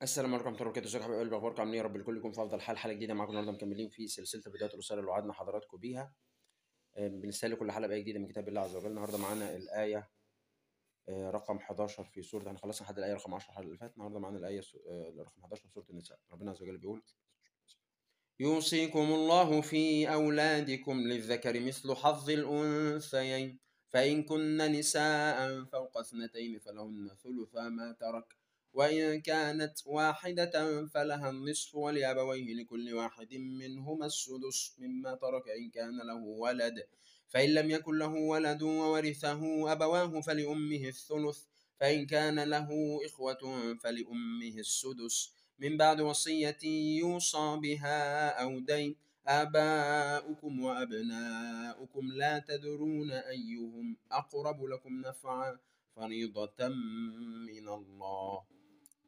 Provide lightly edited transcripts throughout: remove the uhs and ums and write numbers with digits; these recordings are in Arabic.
السلام عليكم ورحمة الله وبركاته، ازيكم يا حبايب قلبي، اخباركم عاملين ايه؟ يا رب الكل يكون في افضل حال. حلقة جديدة معاكم النهارده مكملين في سلسلة الفيديوهات القصيرة اللي وعدنا حضراتكم بيها. بنستهل كل حلقة بآية جديدة من كتاب الله عز وجل. النهارده معانا الآية رقم 11 في سورة، احنا خلصنا لحد الآية رقم 10 الحلقة اللي فاتت. النهارده معانا الآية رقم 11 في سورة النساء. ربنا عز وجل بيقول: يوصيكم الله في أولادكم للذكر مثل حظ الأنثيين، فإن كن نساء فوق اثنتين فلهن ثلثا ما ترك، وإن كانت واحدة فلها النصف، ولأبويه لكل واحد منهما السدس مما ترك إن كان له ولد، فإن لم يكن له ولد وورثه أبواه فلأمه الثلث، فإن كان له إخوة فلأمه السدس من بعد وصية يوصى بها أو دين. آباؤكم وأبناؤكم لا تدرون أيهم أقرب لكم نفعا فريضة من الله.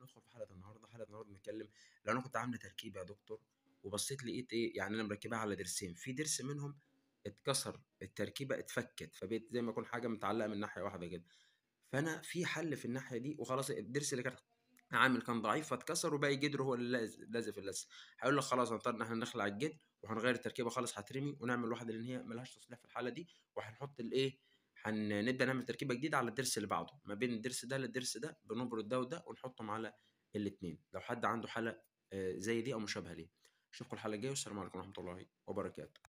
ندخل في حلقة النهارده. بنتكلم، لو أنا كنت عاملة تركيبة يا دكتور وبصيت لقيت إيه، يعني أنا مركبها على ضرسين، في ضرس منهم اتكسر، التركيبة اتفكت، فبقت زي ما يكون حاجة متعلقة من ناحية واحدة كده. فأنا في حل في الناحية دي وخلاص، الضرس اللي كان ضعيف فاتكسر وباقي جدره هو اللي لازق في اللثه. هيقول لك خلاص هنضطر ان احنا نخلع الجدر وهنغير التركيبه خالص، هترمي ونعمل واحده لان هي ملهاش تصليح في الحاله دي، وهنحط الايه، هنبدا نعمل تركيبه جديده على الضرس اللي بعده. ما بين الضرس ده للضرس ده بنبرد ده وده ونحطهم على الاثنين. لو حد عنده حاله زي دي او مشابهه ليه. اشوفكم الحلقه الجايه، والسلام عليكم ورحمه الله وبركاته.